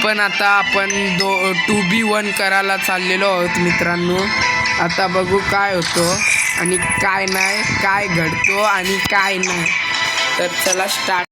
पण आता आपण 2v1 करायला चाललेलो आहोत मित्रांनो. आता बघू काय होतो आणि काय नाही, काय घडतो आणि काय नाही. तर चला start.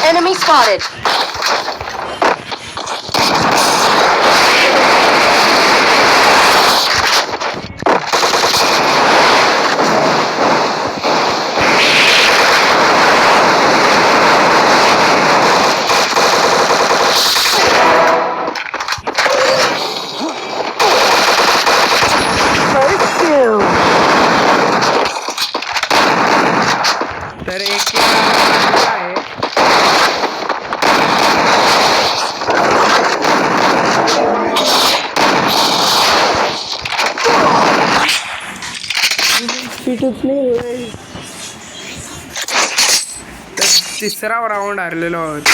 Enemy spotted. First two. तर एक आहे. फिटच नाही. तर तिसरा राऊंड हरलेलो आहोत.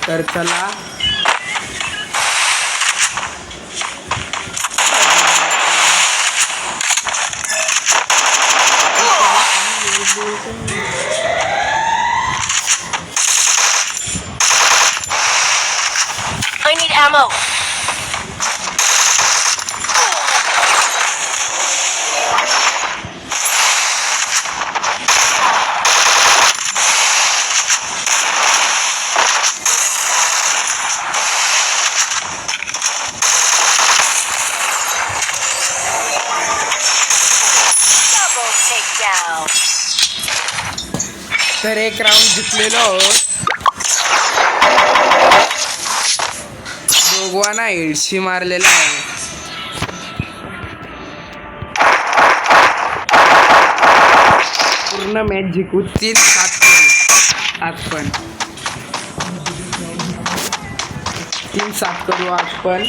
तर चला I need ammo. Double takedown. तर एक राऊंड जिंकलेलो आहोत. जोगवाना 80 मारलेला आहे. पूर्ण मॅच जिंकू 3-7 करू आज पण. 3-7 करू आज पण.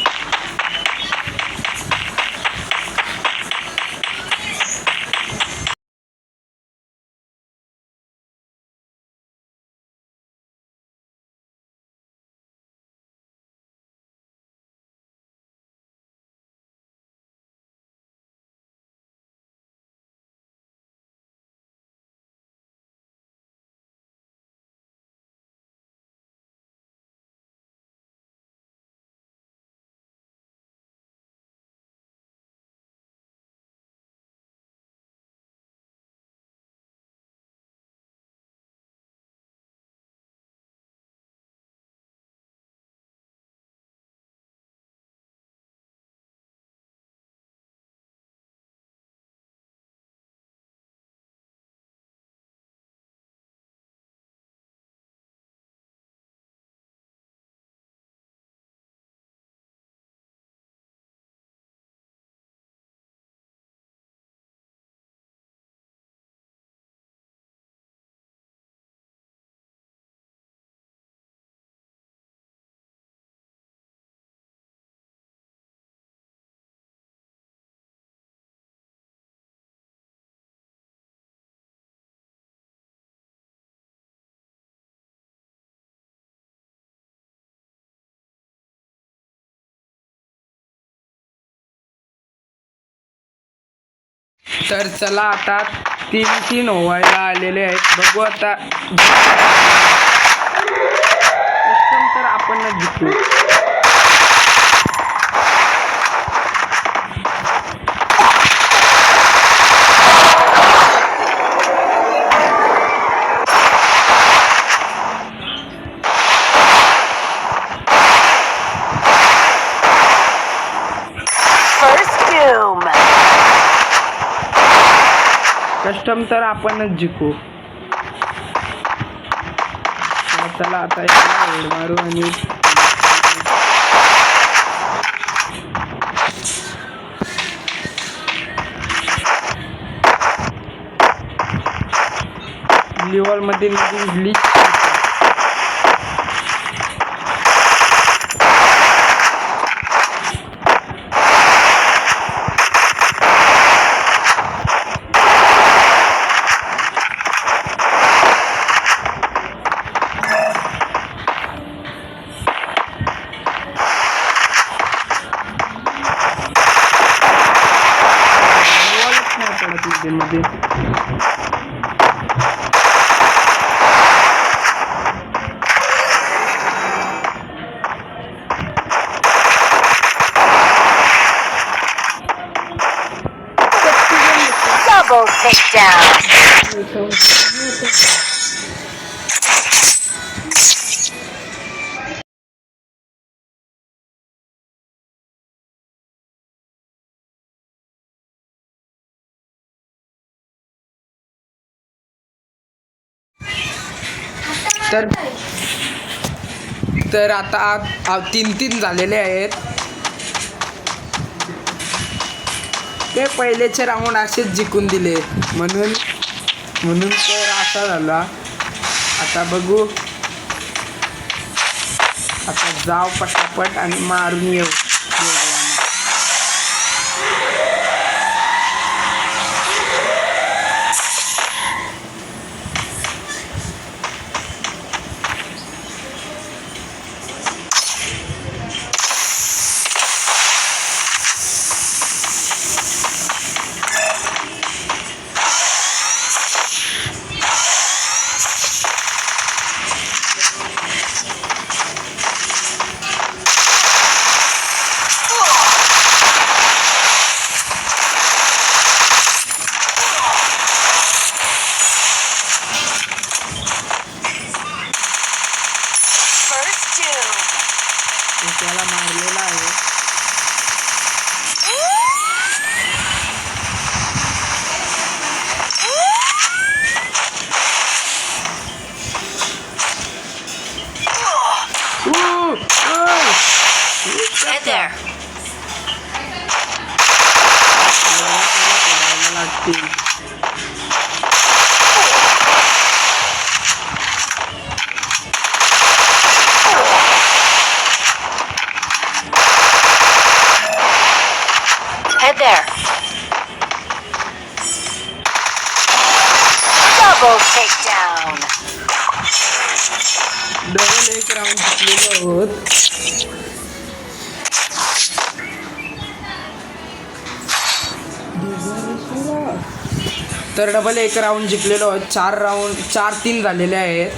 तर चला आता 3-3 व्हायला आलेले आहेत. बघू आता तर आपण जिंकू. First doom. कस्टम तर आपणच जिंकू. चला आता याला हेड मारू आणि लिव्हर मध्ये ग्लिच. मध्ये Double takedown. तर आता 3-3 झालेले आहेत. ते पहिलेचे राऊंड असेच जिंकून दिले म्हणून तर असा झाला. आता बघू. आता जाव पटापट आणि मारून येऊ. त्याला मारलेला आहे. there. लागतील. Head there. Double takedown. Double एक राऊंड जिंकलेलो आहोत. तर डबल एक राऊंड जिंकलेलो आहोत. 4-3 झालेले आहेत.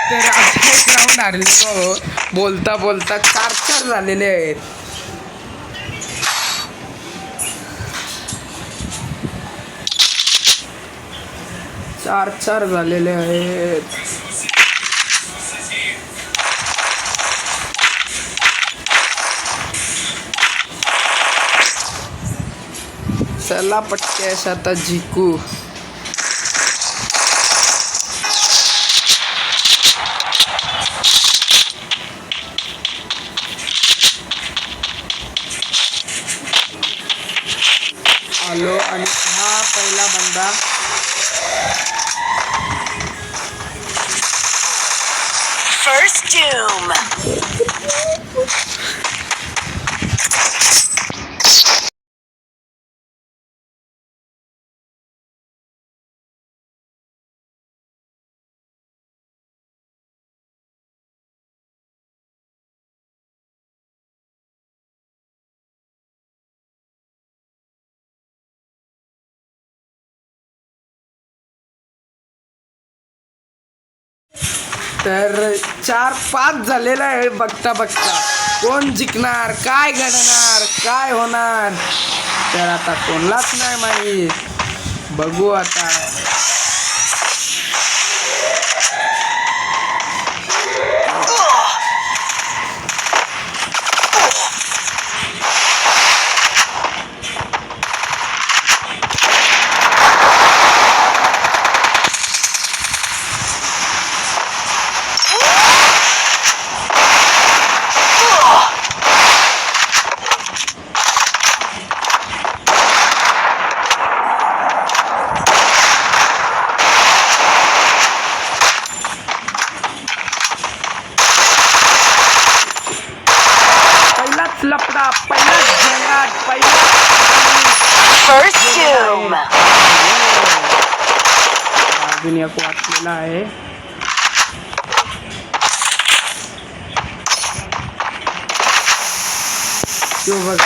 तर अजून एक राऊंड हारलेलो. बोलता बोलता 4-4 झालेले आहेत. चार झालेले आहेत. चला पटक्याश आता जिंकू. आलो आणि हा पहिला बंदा. First doom. तर 4-5 झालेला आहे. बघता बघता कोण जिंकणार, काय घडणार, काय होणार, तर आता कोणालाच नाही माहीत. बघू आता. लपडा पहिला झंगाट पहिला. First doom. अजून एक वाचलेला आहे. तो बघ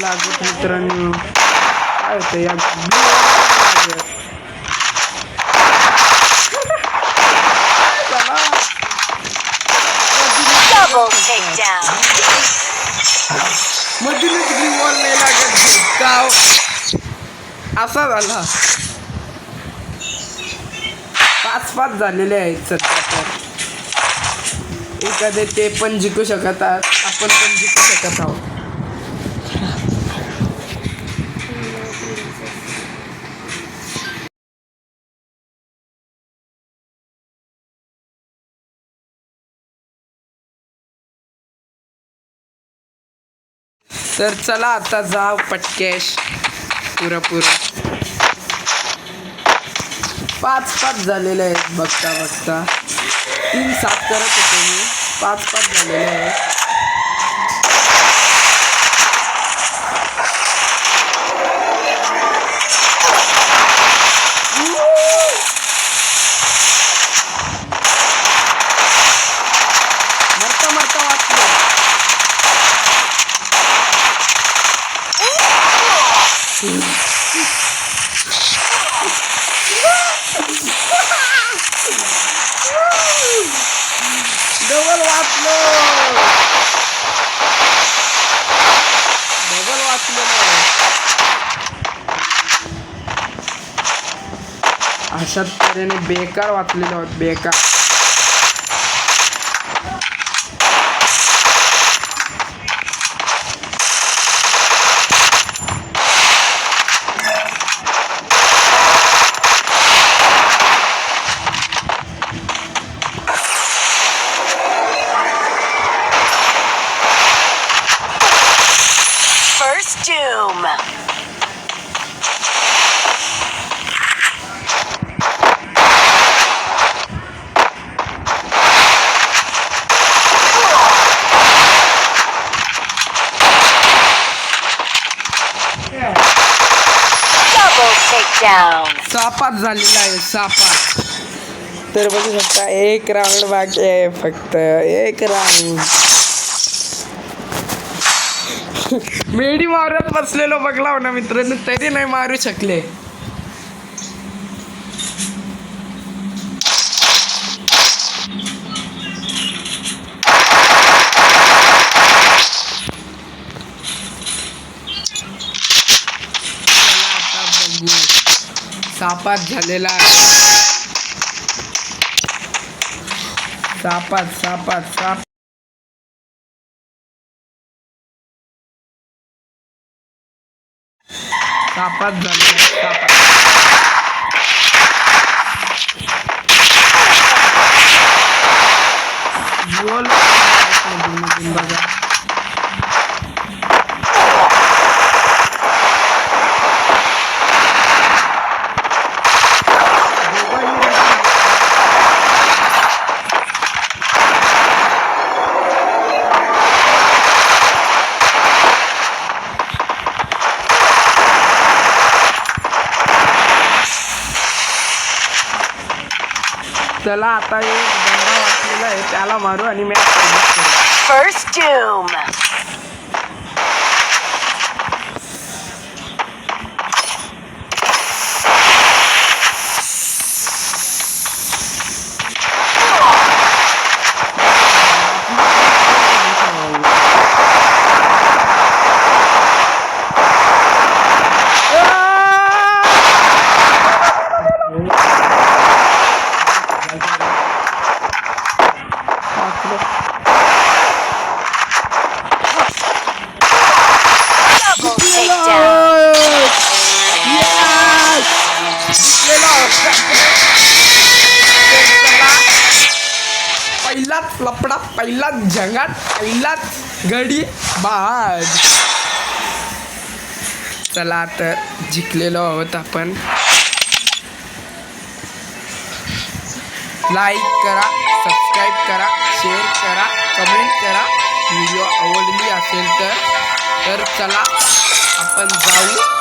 लागत मित्रांनो. काय होतं या Double takedown. मधूनच ग्रीवॉल नाही लागत. गाव असा झाला. 5-5 झालेले आहेत सध्या. तर एखादे ते पण जिंकू शकत आहात, आपण पण जिंकू शकत आहोत. तर चला आता जाव पटकेश. पुरं 5-5 झालेले आहेत. बघता बघता 3-7 करत होतो मी. 5-5 झालेले आहेत. अशा तऱ्हेने बेकार वाचलेलो आहोत बेकार. First doom. Double takedown. सापात झालेला आहे सापात. तर बघू शकता एक राऊंड बाकी आहे फक्त एक राऊंड. मेडी मारत बसलेलो बघला ना मित्रांनो तरी नाही मारू शकले. आता बघू सापात झालेला सापात सापात साप सापात झालेला सापात. बोल बघा चला आता एक बंदा वाचलेला आहे त्याला मारू आणि मॅच करू. First doom. Double takedown. पहिलाच लपडा पहिलाच जगात पहिलाच गडी बाद. चला तर जिंकलेलो आहोत आपण. लाईक करा सबस्क्राईब करा शेअर करा कमेंट करा व्हिडिओ आवडली असेल तर चला आपण जाऊ